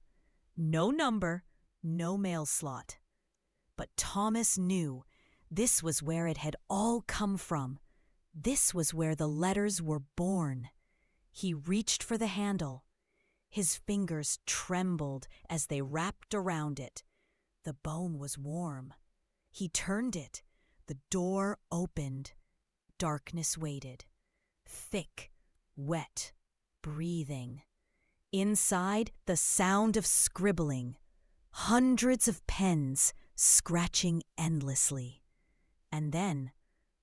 No number, no mail slot. But Thomas knew this was where it had all come from. This was where the letters were born. He reached for the handle. His fingers trembled as they wrapped around it. The bone was warm. He turned it. The door opened. Darkness waited. Thick, wet, breathing. Inside, the sound of scribbling. Hundreds of pens scratching endlessly. And then,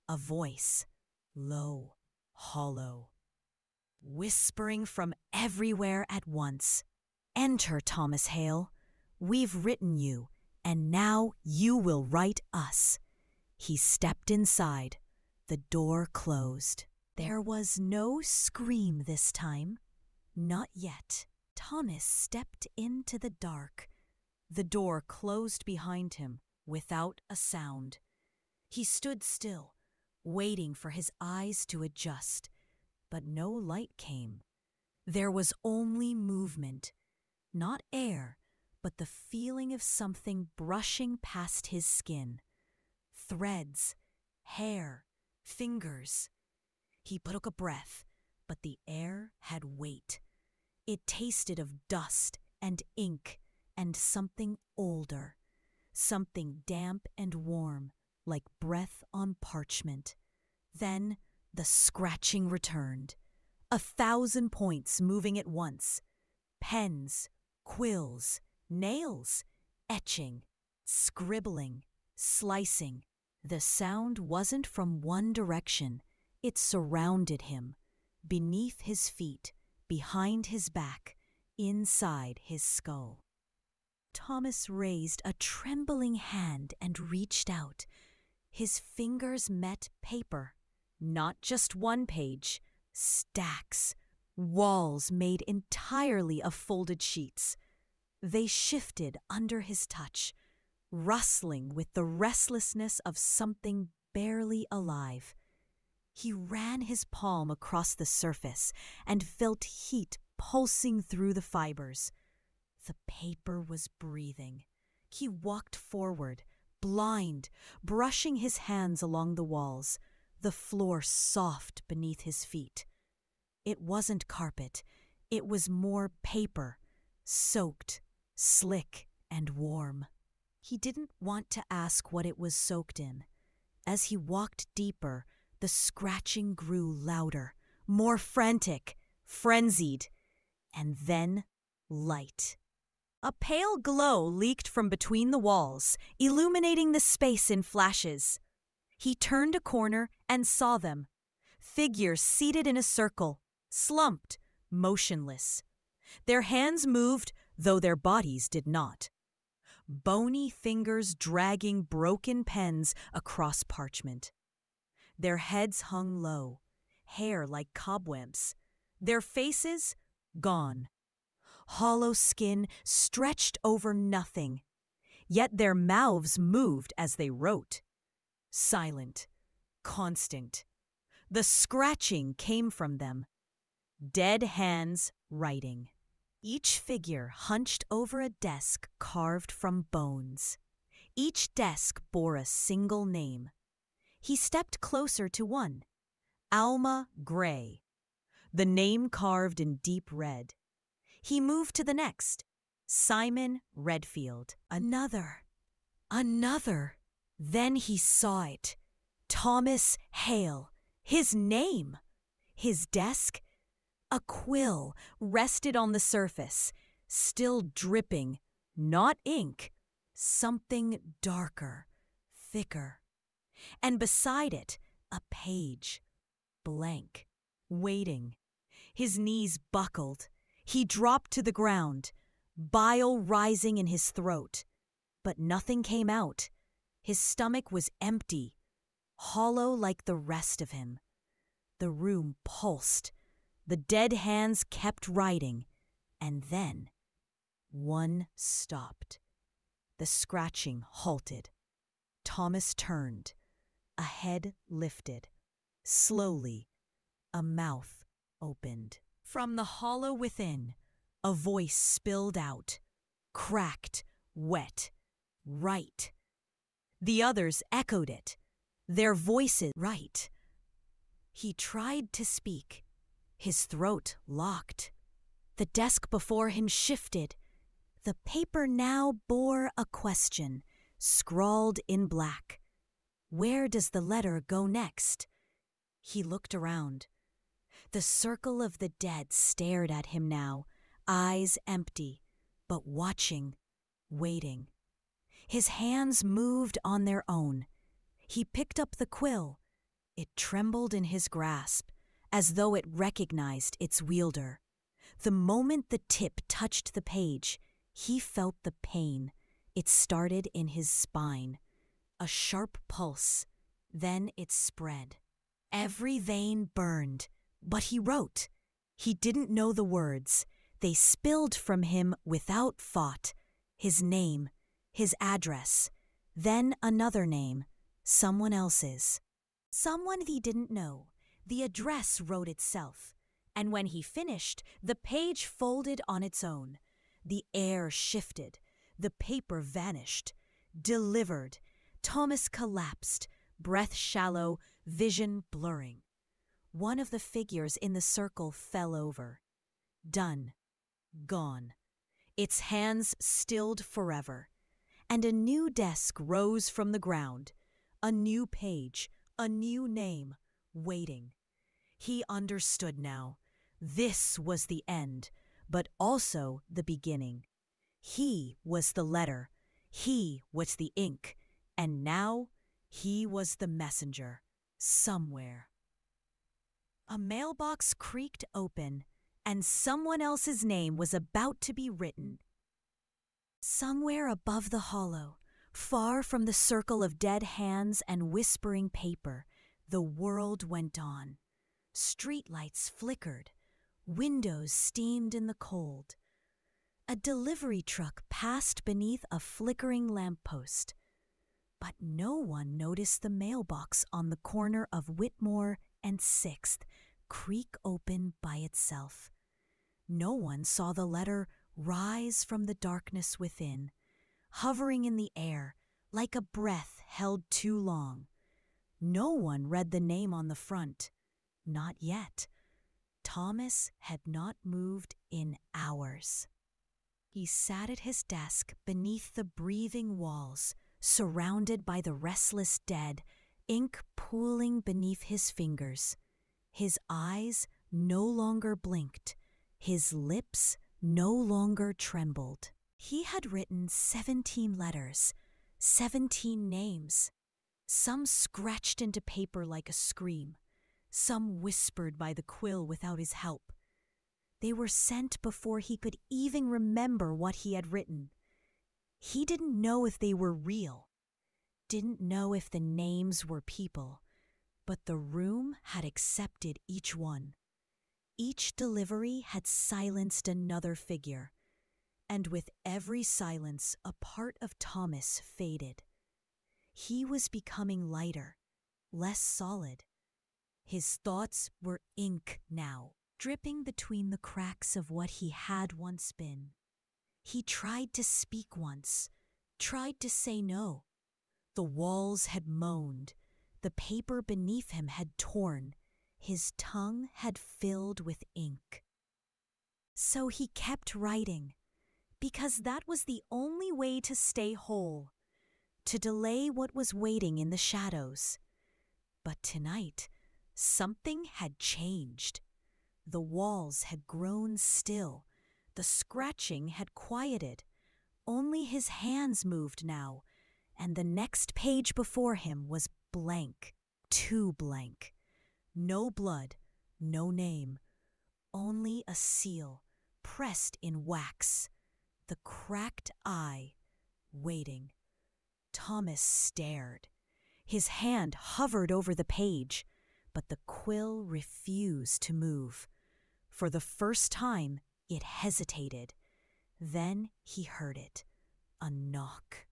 a voice, low, hollow, whispering from everywhere at once. "Enter, Thomas Hale. We've written you, and now you will write us." He stepped inside. The door closed. There was no scream this time. Not yet. Thomas stepped into the dark. The door closed behind him without a sound. He stood still, waiting for his eyes to adjust, but no light came. There was only movement, not air, but the feeling of something brushing past his skin. Threads, hair, fingers. He took a breath, but the air had weight. It tasted of dust and ink and something older, something damp and warm, like breath on parchment. Then the scratching returned. 1,000 points moving at once. Pens, quills, nails, etching, scribbling, slicing. The sound wasn't from one direction. It surrounded him, beneath his feet, behind his back, inside his skull. Thomas raised a trembling hand and reached out. His fingers met paper. Not just one page, stacks, walls made entirely of folded sheets. They shifted under his touch, rustling with the restlessness of something barely alive. He ran his palm across the surface and felt heat pulsing through the fibers. The paper was breathing. He walked forward, blind, brushing his hands along the walls, the floor soft beneath his feet. It wasn't carpet. It was more paper, soaked, slick, and warm. He didn't want to ask what it was soaked in. As he walked deeper, the scratching grew louder, more frantic, frenzied, and then light. A pale glow leaked from between the walls, illuminating the space in flashes. He turned a corner and saw them. Figures seated in a circle, slumped, motionless. Their hands moved, though their bodies did not. Bony fingers dragging broken pens across parchment. Their heads hung low, hair like cobwebs. Their faces gone. Hollow skin stretched over nothing. Yet their mouths moved as they wrote. Silent, constant. The scratching came from them. Dead hands writing. Each figure hunched over a desk carved from bones. Each desk bore a single name. He stepped closer to one. Alma Gray. The name carved in deep red. He moved to the next. Simon Redfield. Another. Then he saw it. Thomas Hale. His name. His desk. A quill rested on the surface, still dripping, not ink, something darker, thicker. And beside it, a page, blank, waiting. His knees buckled. He dropped to the ground, bile rising in his throat. But nothing came out. His stomach was empty, hollow like the rest of him. The room pulsed. The dead hands kept writing, and then one stopped. The scratching halted. Thomas turned. A head lifted. Slowly, a mouth opened. From the hollow within, a voice spilled out, cracked, wet, right. The others echoed it, their voices right. He tried to speak. His throat locked. The desk before him shifted. The paper now bore a question, scrawled in black. Where does the letter go next? He looked around. The circle of the dead stared at him now, eyes empty, but watching, waiting. His hands moved on their own. He picked up the quill. It trembled in his grasp, as though it recognized its wielder. The moment the tip touched the page, he felt the pain. It started in his spine. A sharp pulse. Then it spread. Every vein burned. But he wrote. He didn't know the words. They spilled from him without thought. His name, his address, then another name, someone else's. Someone he didn't know. The address wrote itself. And when he finished, the page folded on its own. The air shifted. The paper vanished. Delivered. Thomas collapsed, breath shallow, vision blurring. One of the figures in the circle fell over. Done. Gone. Its hands stilled forever. And a new desk rose from the ground. A new page, a new name, waiting. He understood now. This was the end, but also the beginning. He was the letter. He was the ink. And now he was the messenger. Somewhere. A mailbox creaked open, and someone else's name was about to be written. Somewhere above the hollow, far from the circle of dead hands and whispering paper, the world went on. Streetlights flickered. Windows steamed in the cold. A delivery truck passed beneath a flickering lamppost. But no one noticed the mailbox on the corner of Whitmore and 6th creak open by itself. No one saw the letter rise from the darkness within, hovering in the air like a breath held too long. No one read the name on the front. Not yet. Thomas had not moved in hours. He sat at his desk beneath the breathing walls, surrounded by the restless dead, ink pooling beneath his fingers. His eyes no longer blinked. His lips no longer trembled. He had written 17 letters, 17 names. Some scratched into paper like a scream, some whispered by the quill without his help. They were sent before he could even remember what he had written. He didn't know if they were real, didn't know if the names were people, but the room had accepted each one. Each delivery had silenced another figure, and with every silence a part of Thomas faded. He was becoming lighter, less solid. His thoughts were ink now, dripping between the cracks of what he had once been. He tried to speak once, tried to say no. The walls had moaned, the paper beneath him had torn, his tongue had filled with ink. So he kept writing, because that was the only way to stay whole, to delay what was waiting in the shadows. But tonight, something had changed. The walls had grown still, the scratching had quieted. Only his hands moved now, and the next page before him was blank, too blank. No blood, no name, only a seal pressed in wax, the cracked eye waiting. Thomas stared. His hand hovered over the page, but the quill refused to move. For the first time, it hesitated. Then he heard it, a knock.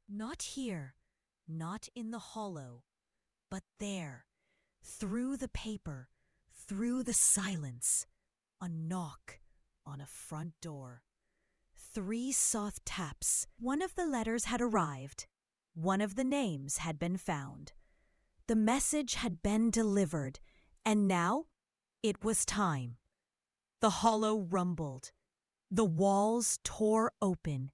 Not here, not in the hollow, but there, through the paper, through the silence, a knock on a front door. 3 soft taps. One of the letters had arrived. One of the names had been found. The message had been delivered, and now it was time. The hollow rumbled. The walls tore open.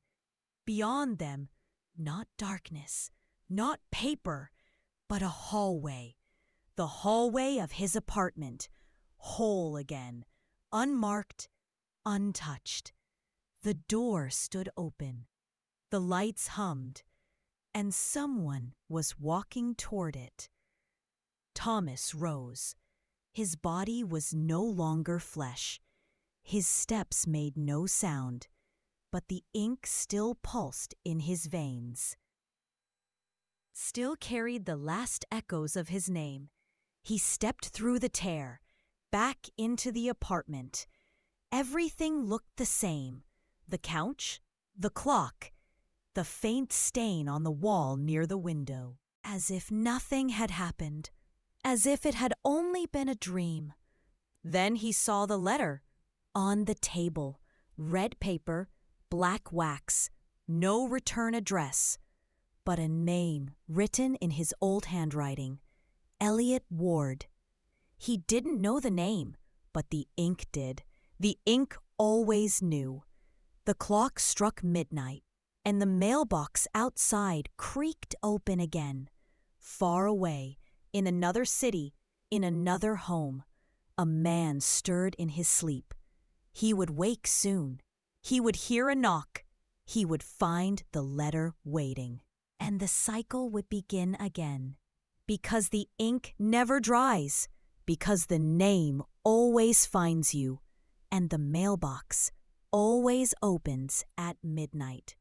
Beyond them, not darkness, not paper, but a hallway. The hallway of his apartment, whole again, unmarked, untouched. The door stood open. The lights hummed, and someone was walking toward it. Thomas rose. His body was no longer flesh. His steps made no sound, but the ink still pulsed in his veins. Still carried the last echoes of his name. He stepped through the tear, back into the apartment. Everything looked the same. The couch, the clock, the faint stain on the wall near the window. As if nothing had happened. As if it had only been a dream. Then he saw the letter. On the table, red paper, black wax, no return address, but a name written in his old handwriting, Elliot Ward. He didn't know the name, but the ink did. The ink always knew. The clock struck midnight, and the mailbox outside creaked open again. Far away, in another city, in another home, a man stirred in his sleep. He would wake soon. He would hear a knock. He would find the letter waiting. And the cycle would begin again. Because the ink never dries. Because the name always finds you. And the mailbox always opens at midnight.